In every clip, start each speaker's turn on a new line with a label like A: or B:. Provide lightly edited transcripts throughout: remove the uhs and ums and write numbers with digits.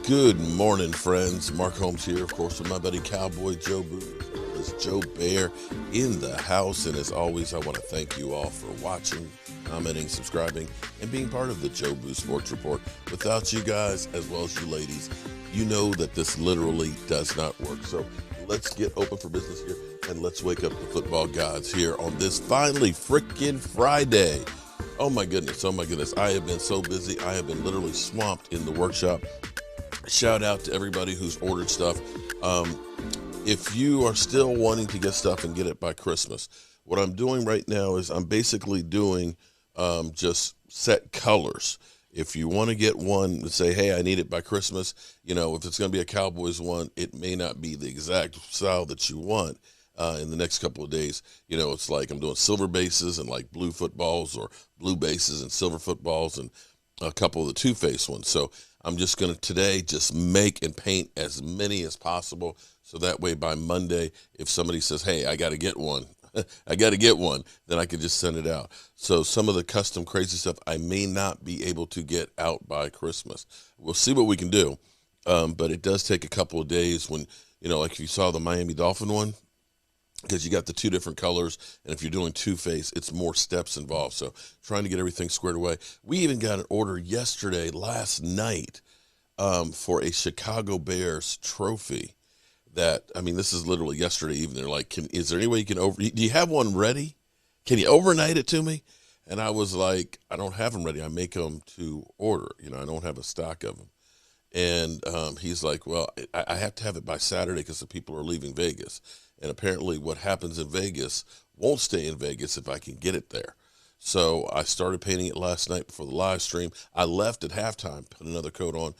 A: Good morning, friends. Mark Holmes here, of course, with my buddy Cowboy Joe Boo. It's Joe Bear in the house. And as always, I want to thank you all for watching, commenting, subscribing, and being part of the Joe Boo Sports Report. Without you guys, as well as you ladies, you know that this literally does not work. So let's get open for business here, and let's wake up the football gods here on this finally freaking Friday. Oh my goodness. I have been so busy. I have been literally swamped in the workshop. Shout out to everybody who's ordered stuff. If you are still wanting to get stuff and get it by Christmas, what I'm doing right now is I'm basically doing just set colors. If you want to get one and say, hey, I need it by Christmas, if it's going to be a Cowboys one, it may not be the exact style that you want. In the next couple of days, it's like I'm doing silver bases and like blue footballs, or blue bases and silver footballs, and a couple of the two-face ones. So I'm just going to today just make and paint as many as possible. So that way by Monday, if somebody says, hey, I got to get one, then I can just send it out. So some of the custom crazy stuff I may not be able to get out by Christmas. We'll see what we can do. But it does take a couple of days when, like if you saw the Miami Dolphin one, because you got the two different colors, and if you're doing two-face, it's more steps involved. So trying to get everything squared away. We even got an order last night, for a Chicago Bears trophy. This is literally yesterday evening. They're like, is there any way you can do you have one ready? Can you overnight it to me? And I was like, I don't have them ready. I make them to order. I don't have a stock of them. And he's like, well, I have to have it by Saturday because the people are leaving Vegas. And apparently what happens in Vegas won't stay in Vegas if I can get it there. So I started painting it last night before the live stream. I left at halftime, put another coat on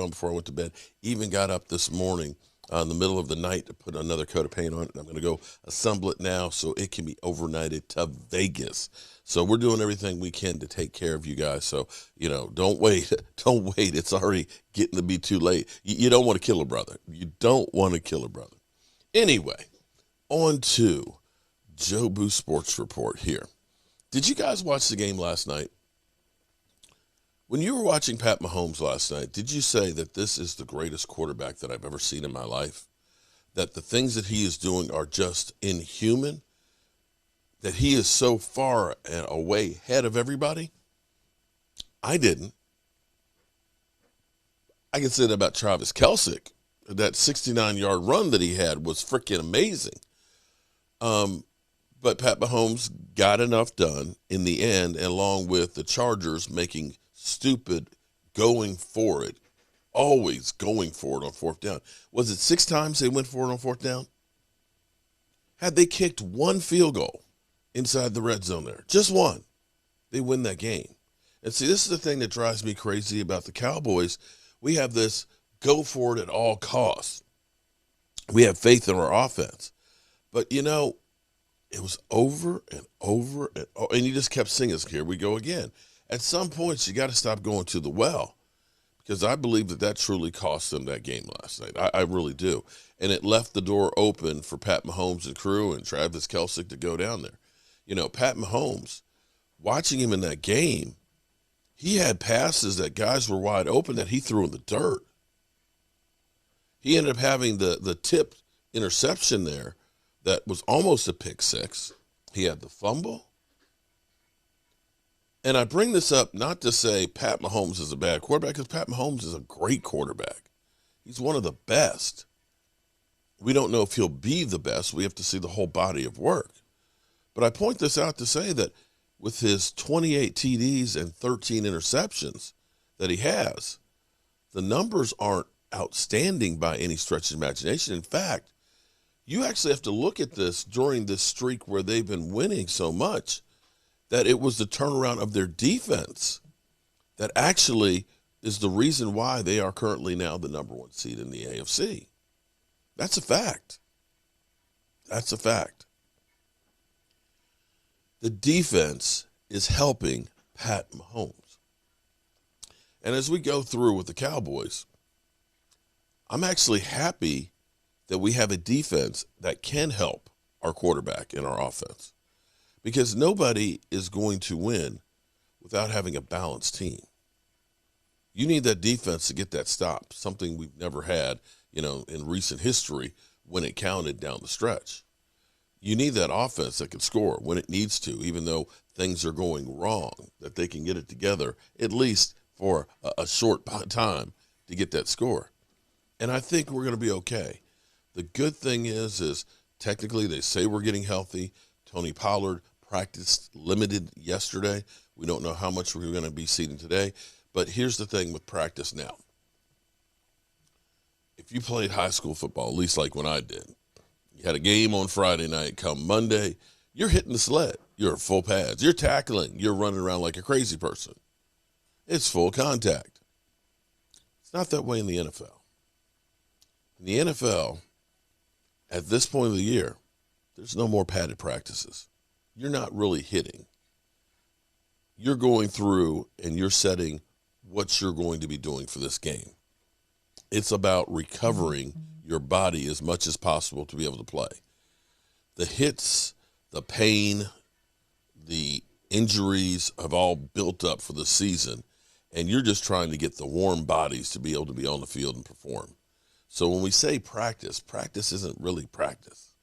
A: before I went to bed. Even got up this morning in the middle of the night to put another coat of paint on it. I'm going to go assemble it now so it can be overnighted to Vegas. So we're doing everything we can to take care of you guys. So, don't wait. Don't wait. It's already getting to be too late. You don't want to kill a brother. You don't want to kill a brother. Anyway, on to Joe Boo Sports Report here. Did you guys watch the game last night? When you were watching Pat Mahomes last night, did you say that this is the greatest quarterback that I've ever seen in my life? That the things that he is doing are just inhuman? That he is so far and away ahead of everybody? I didn't. I can say that about Travis Kelce. That 69-yard run that he had was freaking amazing. But Pat Mahomes got enough done in the end, along with the Chargers making stupid always going for it on fourth down. Was it 6 times they went for it on fourth down? Had they kicked one field goal inside the red zone there, just one, they win that game. And see, this is the thing that drives me crazy about the Cowboys. We have this go for it at all costs. We have faith in our offense. But, it was over and over and over. And you just kept singing, here we go again. At some points, you got to stop going to the well, because I believe that truly cost them that game last night. I really do. And it left the door open for Pat Mahomes and crew and Travis Kelce to go down there. Pat Mahomes, watching him in that game, he had passes that guys were wide open that he threw in the dirt. He ended up having the tip interception there that was almost a pick six. He had the fumble. And I bring this up not to say Pat Mahomes is a bad quarterback, because Pat Mahomes is a great quarterback. He's one of the best. We don't know if he'll be the best. We have to see the whole body of work. But I point this out to say that with his 28 TDs and 13 interceptions that he has, the numbers aren't outstanding by any stretch of imagination. In fact, you actually have to look at this during this streak where they've been winning so much, that it was the turnaround of their defense that actually is the reason why they are currently now the number 1 seed in the AFC. That's a fact. That's a fact. The defense is helping Pat Mahomes. And as we go through with the Cowboys, I'm actually happy that we have a defense that can help our quarterback and our offense, because nobody is going to win without having a balanced team. You need that defense to get that stop, something we've never had, in recent history when it counted down the stretch. You need that offense that can score when it needs to, even though things are going wrong, that they can get it together at least for a short time to get that score. And I think we're going to be okay. The good thing is technically they say we're getting healthy. Tony Pollard practiced limited yesterday. We don't know how much we're going to be seeing today. But here's the thing with practice now. If you played high school football, at least like when I did, you had a game on Friday night, come Monday, you're hitting the sled. You're full pads. You're tackling. You're running around like a crazy person. It's full contact. It's not that way in the NFL. In the NFL, at this point of the year, there's no more padded practices. You're not really hitting. You're going through and you're setting what you're going to be doing for this game. It's about recovering your body as much as possible to be able to play. The hits, the pain, the injuries have all built up for the season, and you're just trying to get the warm bodies to be able to be on the field and perform. So when we say practice, practice isn't really practice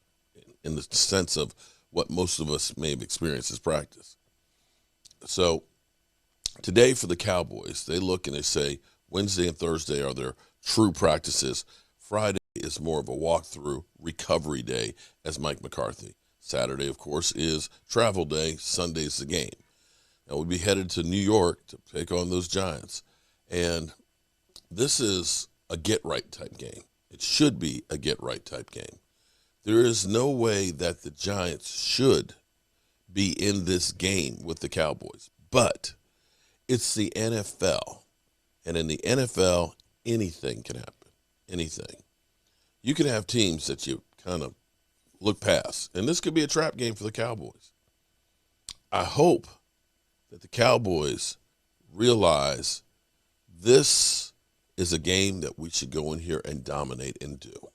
A: in the sense of what most of us may have experienced as practice. So today for the Cowboys, they look and they say Wednesday and Thursday are their true practices. Friday is more of a walkthrough recovery day, as Mike McCarthy. Saturday, of course, is travel day. Sunday's the game. Now we'll be headed to New York to take on those Giants. And this is a get-right type game. It should be a get-right type game. There is no way that the Giants should be in this game with the Cowboys. But it's the NFL. And in the NFL, anything can happen. Anything. You can have teams that you kind of look past. And this could be a trap game for the Cowboys. I hope that the Cowboys realize this is a game that we should go in here and dominate and do.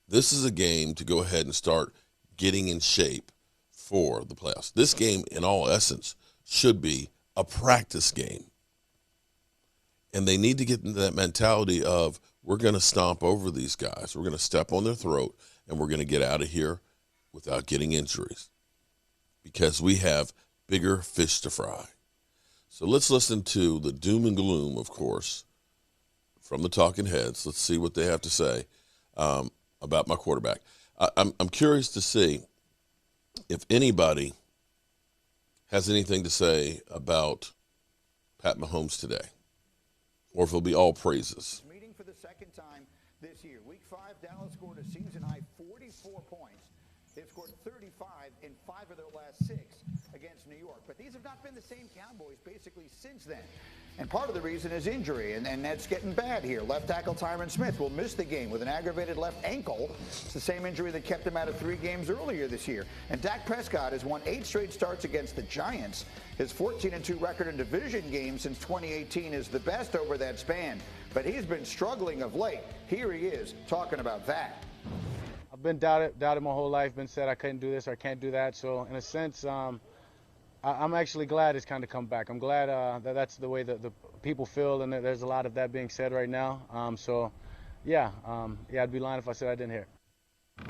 A: This is a game to go ahead and start getting in shape for the playoffs. This game, in all essence, should be a practice game. And they need to get into that mentality of we're going to stomp over these guys. We're going to step on their throat, and we're going to get out of here without getting injuries because we have bigger fish to fry. So let's listen to the doom and gloom, of course, from the talking heads. Let's see what they have to say about my quarterback. I'm curious to see if anybody has anything to say about Pat Mahomes today, or if it'll be all praises.
B: Meeting for the second time this year. Week 5, Dallas scored a season-high 44 points. They've scored 35 in 5 of their last 6 against New York. But these have not been the same Cowboys basically since then. And part of the reason is injury, and that's getting bad here. Left tackle Tyron Smith will miss the game with an aggravated left ankle. It's the same injury that kept him out of 3 games earlier this year. And Dak Prescott has won 8 straight starts against the Giants. His 14-2 record in division games since 2018 is the best over that span. But he's been struggling of late. Here he is talking about that.
C: I've been doubted my whole life, been said I couldn't do this or I can't do that. So in a sense, I'm actually glad it's kind of come back. I'm glad that that's the way that the people feel, and there's a lot of that being said right now. Yeah, I'd be lying if I said I didn't hear it.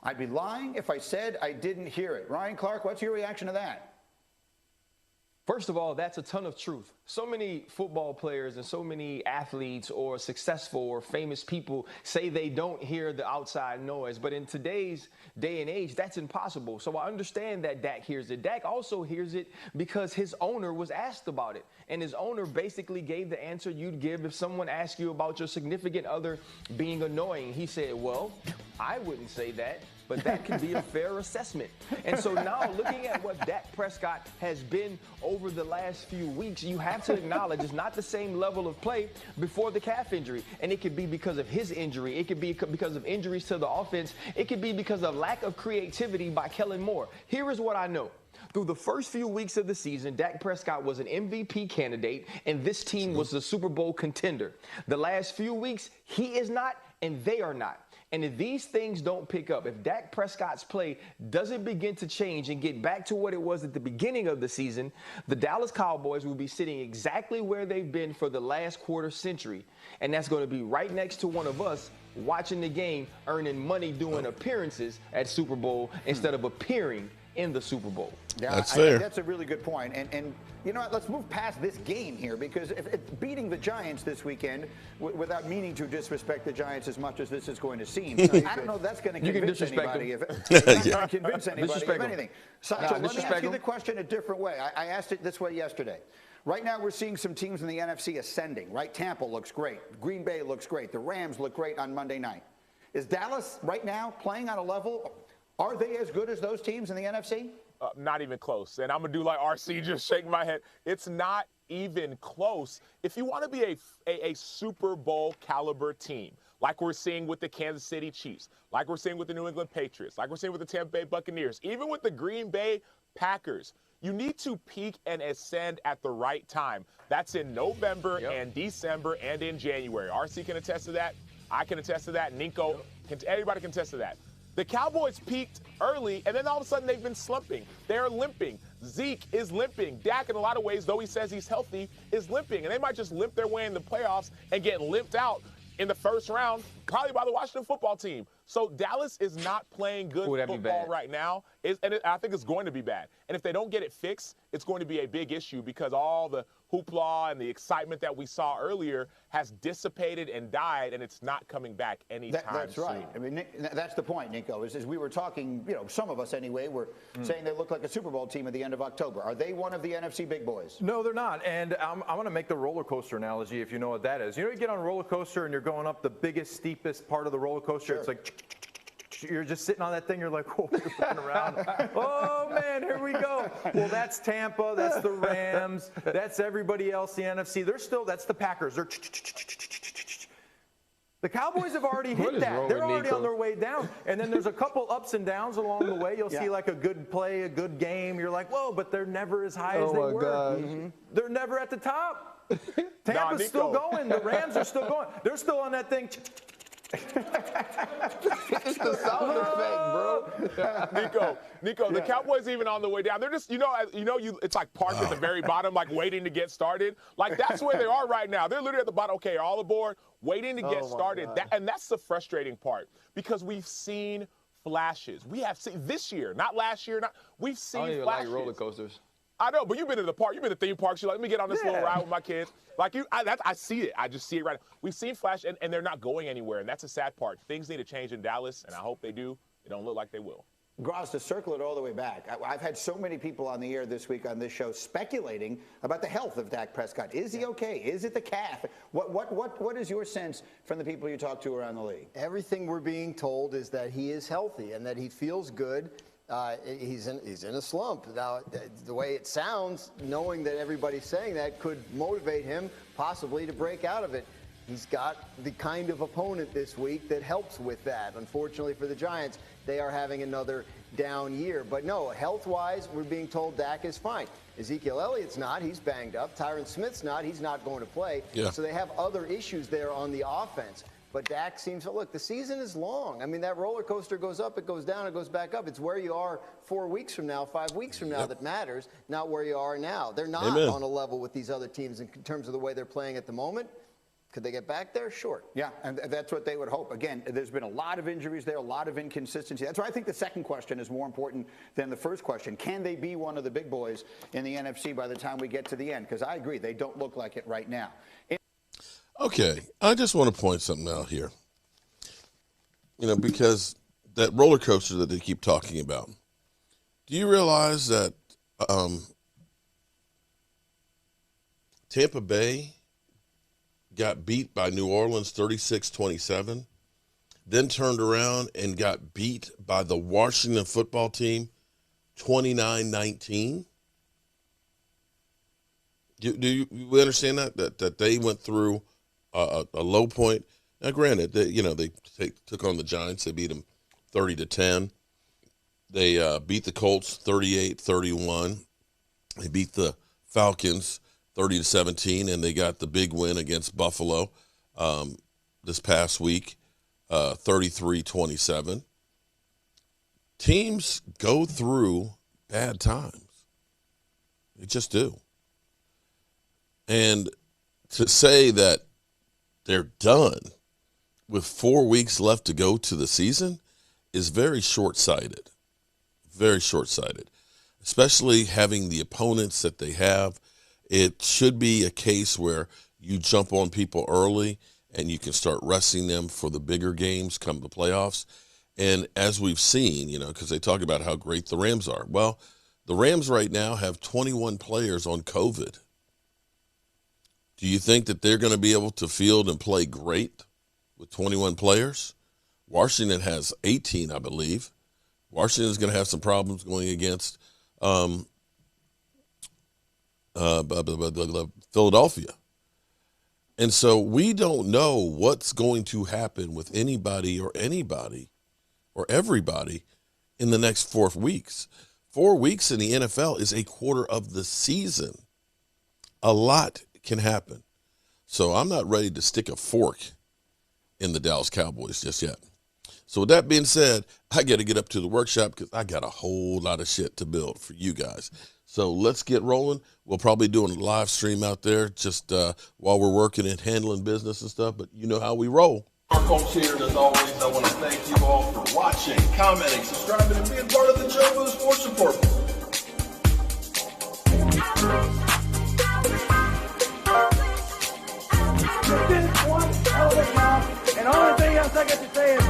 B: I'd be lying if I said I didn't hear it. Ryan Clark, what's your reaction to that?
D: First of all, that's a ton of truth. So many football players and so many athletes or successful or famous people say they don't hear the outside noise. But in today's day and age, that's impossible. So I understand that Dak hears it. Dak also hears it because his owner was asked about it. And his owner basically gave the answer you'd give if someone asked you about your significant other being annoying. He said, well, I wouldn't say that. But that can be a fair assessment. And so now looking at what Dak Prescott has been over the last few weeks, you have to acknowledge it's not the same level of play before the calf injury. And it could be because of his injury. It could be because of injuries to the offense. It could be because of lack of creativity by Kellen Moore. Here is what I know. Through the first few weeks of the season, Dak Prescott was an MVP candidate, and this team was the Super Bowl contender. The last few weeks, he is not, and they are not. And if these things don't pick up, if Dak Prescott's play doesn't begin to change and get back to what it was at the beginning of the season, the Dallas Cowboys will be sitting exactly where they've been for the last quarter century. And that's going to be right next to one of us watching the game, earning money doing appearances at Super Bowl instead of appearing in the Super Bowl.
B: Yeah,
A: that's
B: I
A: fair.
B: think that's a really good point. And you know what, let's move past this game here, because if beating the Giants this weekend, without meaning to disrespect the Giants as much as this is going to seem, I don't know if that's going to convince anybody. It's not going to convince anybody of anything. So let me ask you the question a different way. I asked it this way yesterday. Right now, we're seeing some teams in the NFC ascending, right? Tampa looks great. Green Bay looks great. The Rams look great on Monday night. Is Dallas right now playing on a level? Are they as good as those teams in the NFC?
E: Not even close. And I'm going to do like RC, just shake my head. It's not even close. If you want to be a Super Bowl caliber team, like we're seeing with the Kansas City Chiefs, like we're seeing with the New England Patriots, like we're seeing with the Tampa Bay Buccaneers, even with the Green Bay Packers, you need to peak and ascend at the right time. That's in November and December and in January. RC can attest to that. I can attest to that. Nico, everybody can attest to that. The Cowboys peaked early, and then all of a sudden they've been slumping. They're limping. Zeke is limping. Dak, in a lot of ways, though he says he's healthy, is limping. And they might just limp their way in the playoffs and get limped out in the first round, probably by the Washington football team. So Dallas is not playing good football right now, and I think it's going to be bad. And if they don't get it fixed, it's going to be a big issue, because all the hoopla and the excitement that we saw earlier has dissipated and died, and it's not coming back anytime
B: That's
E: soon.
B: right. I mean, that's the point, Nico, is we were talking, you know, some of us anyway, were saying they look like a Super Bowl team at the end of October. Are they one of the NFC big boys?
F: No, they're not. And I'm going to make the roller coaster analogy, if you know what that is. You know, you get on a roller coaster and you're going up the biggest, steepest part of the roller coaster. It's like, you're just sitting on that thing. You're like, oh, you're looking around. Oh, man, here we go. Well, that's Tampa. That's the Rams. That's everybody else, the NFC. That's the Packers. They're the Cowboys have already hit that. They're already on their way down. And then there's a couple ups and downs along the way. You'll see like a good play, a good game. You're like, whoa, but they're never as high as they were. They're never at the top. Tampa's still going. The Rams are still going. They're still on that thing.
D: It's the sound effect, bro.
E: Nico, the Cowboys even on the way down. They're just, it's like parked at the very bottom, like waiting to get started. Like that's where they are right now. They're literally at the bottom. Okay, all aboard, waiting to get started. And that's the frustrating part, because we've seen flashes. We have seen this year, not last year. We've seen
D: I don't even
E: flashes.
D: like roller coasters.
E: I know, but you've been to the park. You've been to theme parks. You're like, let me get on this little ride with my kids. Like I see it. I just see it right now. We've seen flash, and they're not going anywhere, and that's a sad part. Things need to change in Dallas, and I hope they do. They don't look like they will.
B: Gross, to circle it all the way back, I've had so many people on the air this week on this show speculating about the health of Dak Prescott. Is he okay? Is it the calf? What is your sense from the people you talk to around the league?
G: Everything we're being told is that he is healthy and that he feels good. He's in a slump. Now, the way it sounds, knowing that everybody's saying that could motivate him possibly to break out of it. He's got the kind of opponent this week that helps with that. Unfortunately for the Giants, they are having another down year. But no, health-wise, we're being told Dak is fine. Ezekiel Elliott's not. He's banged up. Tyron Smith's not. He's not going to play. Yeah. So they have other issues there on the offense. But Dak seems to, look, the season is long. I mean, that roller coaster goes up, it goes down, it goes back up. It's where you are 4 weeks from now, 5 weeks from now that matters, not where you are now. They're not on a level with these other teams in terms of the way they're playing at the moment. Could they get back there? Sure. Yeah, and that's what they would hope. Again, there's been a lot of injuries there, a lot of inconsistency. That's why I think the second question is more important than the first question. Can they be one of the big boys in the NFC by the time we get to the end? Because I agree, they don't look like it right now.
A: Okay, I just want to point something out here. Because that roller coaster that they keep talking about, do you realize that Tampa Bay got beat by New Orleans 36-27, then turned around and got beat by the Washington football team 29-19? Do you understand that they went through a low point? Now, granted, they took on the Giants. They beat them 30-10. They beat the Colts 38-31. They beat the Falcons 30-17, and they got the big win against Buffalo this past week. 33-27. Teams go through bad times. They just do. And to say that they're done with 4 weeks left to go to the season is very short-sighted. Very short-sighted. Especially having the opponents that they have. It should be a case where you jump on people early and you can start resting them for the bigger games come the playoffs. And as we've seen, because they talk about how great the Rams are. Well, the Rams right now have 21 players on COVID. Do you think that they're going to be able to field and play great with 21 players? Washington has 18, I believe. Washington is going to have some problems going against Philadelphia. And so we don't know what's going to happen with anybody or everybody in the next 4 weeks. 4 weeks in the NFL is a quarter of the season. A lot can happen. So I'm not ready to stick a fork in the Dallas Cowboys just yet. So with that being said, I got to get up to the workshop because I got a whole lot of shit to build for you guys. So let's get rolling. We'll probably do a live stream out there just while we're working and handling business and stuff, but you know how we roll.
H: Our coach here, and as always, I want to thank you all for watching, commenting, subscribing, and being part of the Joe Boo Sports Report.
I: One hell of a job, and the only thing else I got to say is